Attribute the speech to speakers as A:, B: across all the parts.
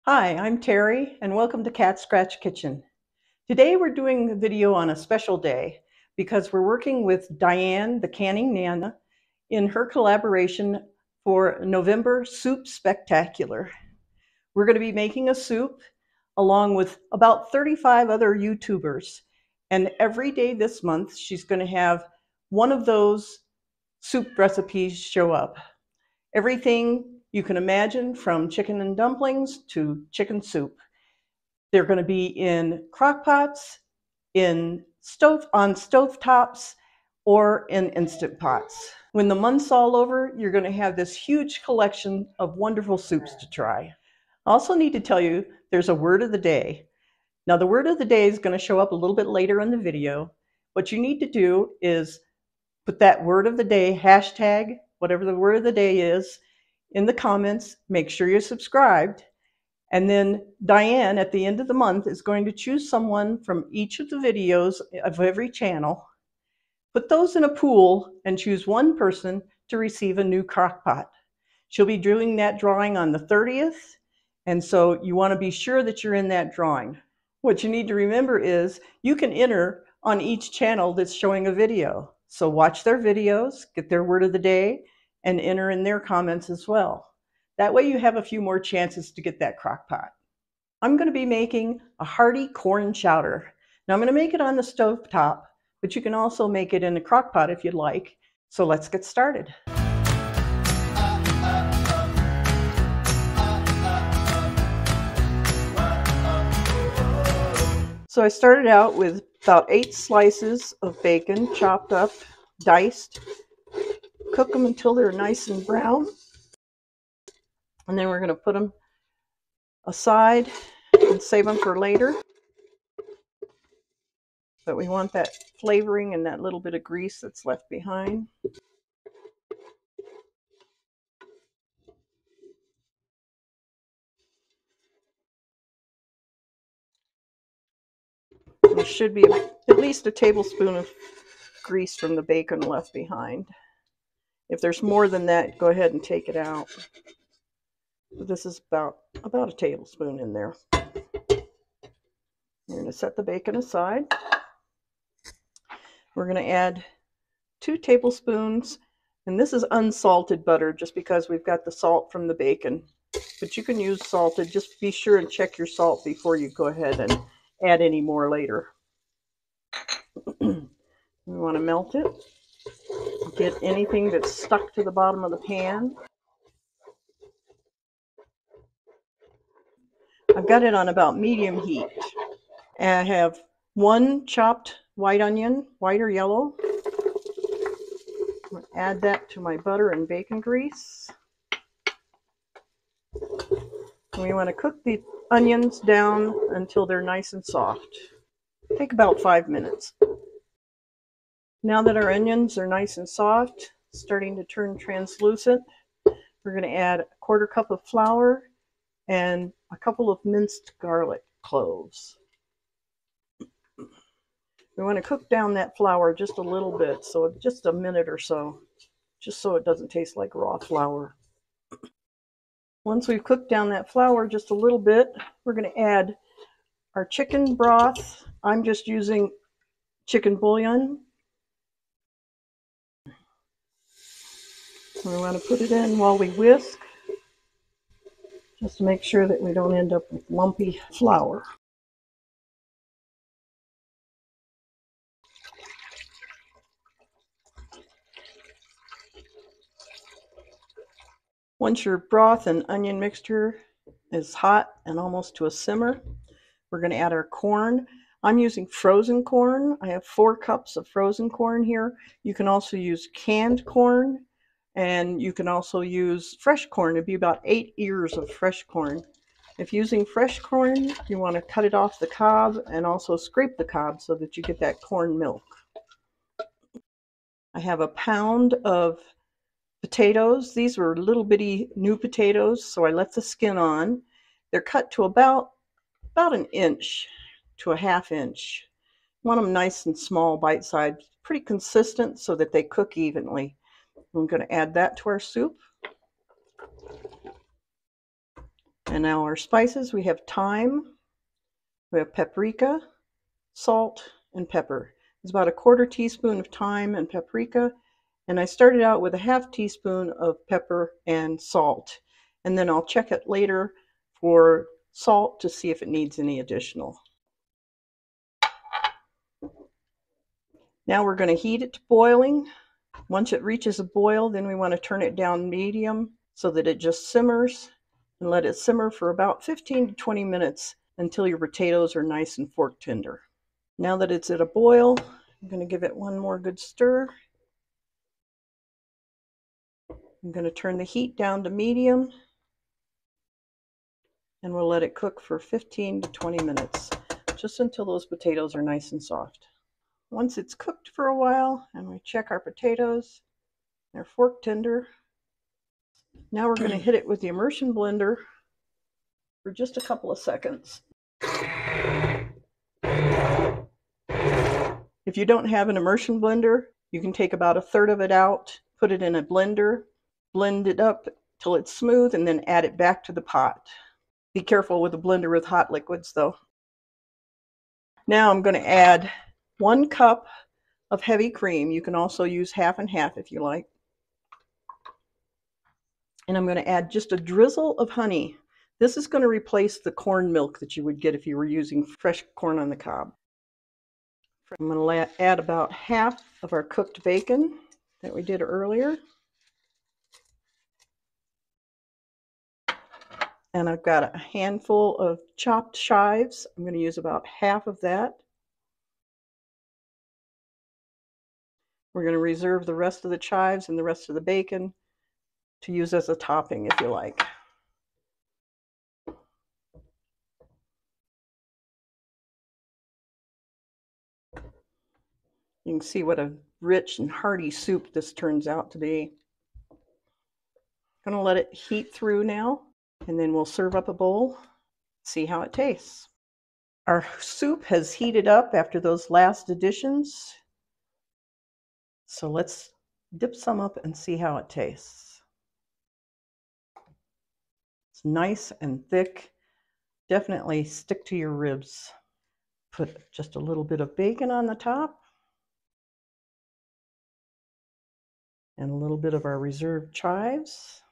A: Hi, I'm Terry, and welcome to Cat Scratch Kitchen. Today we're doing a video on a special day because we're working with DianeTheCanningNana in her collaboration for November Soup Spectacular. We're going to be making a soup along with about 35 other YouTubers, and every day this month she's going to have one of those soup recipes show up. Everything you can imagine, from chicken and dumplings to chicken soup. They're going to be in crock pots, on stovetops, or in instant pots. When the month's all over, you're going to have this huge collection of wonderful soups to try. I also need to tell you there's a word of the day. Now, the word of the day is going to show up a little bit later in the video. What you need to do is put that word of the day, hashtag, whatever the word of the day is, in the comments. Make sure you're subscribed. And then Diane, at the end of the month, is going to choose someone from each of the videos of every channel, put those in a pool, and choose one person to receive a new crock pot. She'll be doing that drawing on the 30th, and so you want to be sure that you're in that drawing. What you need to remember is you can enter on each channel that's showing a video. So watch their videos, get their word of the day, and enter in their comments as well. That way you have a few more chances to get that crock pot. I'm going to be making a hearty corn chowder. Now I'm going to make it on the stove top, but you can also make it in a crock pot if you'd like. So let's get started. So I started out with about 8 slices of bacon, chopped up, diced. Cook them until they're nice and brown. And then we're going to put them aside and save them for later. But we want that flavoring and that little bit of grease that's left behind. There should be at least a tablespoon of grease from the bacon left behind. If there's more than that, go ahead and take it out. But this is about a tablespoon in there. We're going to set the bacon aside. We're going to add 2 tablespoons, and this is unsalted butter just because we've got the salt from the bacon. But you can use salted. Just be sure and check your salt before you go ahead and add any more later. We want to melt it. Get anything that's stuck to the bottom of the pan. I've got it on about medium heat. And I have 1 chopped white onion, white or yellow. I'm going to add that to my butter and bacon grease. And we want to cook the onions down until they're nice and soft. Take about 5 minutes. Now that our onions are nice and soft, starting to turn translucent, we're going to add a 1/4 cup of flour and a couple of minced garlic cloves. We want to cook down that flour just a little bit, so just a minute or so, just so it doesn't taste like raw flour. Once we've cooked down that flour just a little bit, we're going to add our chicken broth. I'm just using chicken bouillon. We want to put it in while we whisk, just to make sure that we don't end up with lumpy flour. Once your broth and onion mixture is hot and almost to a simmer, we're going to add our corn. I'm using frozen corn. I have 4 cups of frozen corn here. You can also use canned corn, and you can also use fresh corn. It'd be about 8 ears of fresh corn. If using fresh corn, you want to cut it off the cob and also scrape the cob so that you get that corn milk. I have a pound of potatoes. These were little bitty new potatoes, so I left the skin on. They're cut to about 1 inch to a 1/2 inch. Want them nice and small, bite-sized, pretty consistent so that they cook evenly. I'm going to add that to our soup. And now our spices, we have thyme, we have paprika, salt, and pepper. It's about a 1/4 teaspoon of thyme and paprika, and I started out with a 1/2 teaspoon of pepper and salt. And then I'll check it later for salt to see if it needs any additional. Now we're going to heat it to boiling. Once it reaches a boil, then we want to turn it down medium so that it just simmers, and let it simmer for about 15 to 20 minutes until your potatoes are nice and fork tender. Now that it's at a boil, I'm going to give it one more good stir. I'm going to turn the heat down to medium, and we'll let it cook for 15 to 20 minutes, just until those potatoes are nice and soft. Once it's cooked for a while, and we check our potatoes, they're fork tender. Now we're going to hit it with the immersion blender for just a couple of seconds. If you don't have an immersion blender, you can take about 1/3 of it out, put it in a blender, blend it up till it's smooth, and then add it back to the pot. Be careful with a blender with hot liquids though. Now I'm going to add 1 cup of heavy cream. You can also use 1/2 and 1/2 if you like. And I'm going to add just a drizzle of honey. This is going to replace the corn milk that you would get if you were using fresh corn on the cob. I'm going to add about 1/2 of our cooked bacon that we did earlier. And I've got a handful of chopped chives. I'm going to use about 1/2 of that. We're going to reserve the rest of the chives and the rest of the bacon to use as a topping if you like. You can see what a rich and hearty soup this turns out to be. I'm going to let it heat through now, and then we'll serve up a bowl, see how it tastes. Our soup has heated up after those last additions. So let's dip some up and see how it tastes. It's nice and thick. Definitely stick to your ribs. Put just a little bit of bacon on the top. And a little bit of our reserved chives.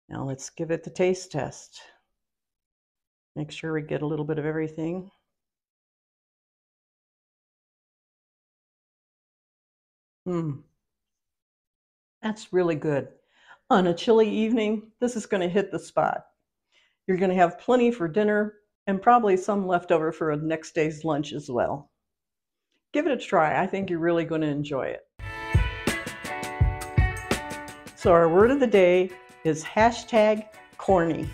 A: Now let's give it the taste test. Make sure we get a little bit of everything. That's really good. On a chilly evening, this is going to hit the spot. You're going to have plenty for dinner and probably some left over for a next day's lunch as well. Give it a try. I think you're really going to enjoy it. So our word of the day is #corny.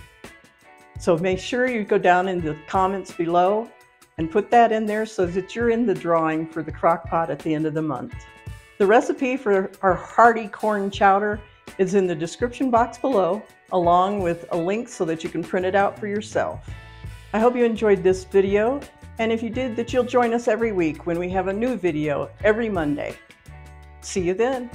A: So make sure you go down in the comments below and put that in there so that you're in the drawing for the crock pot at the end of the month. The recipe for our hearty corn chowder is in the description box below, along with a link so that you can print it out for yourself. I hope you enjoyed this video, and if you did, that you'll join us every week when we have a new video every Monday. See you then.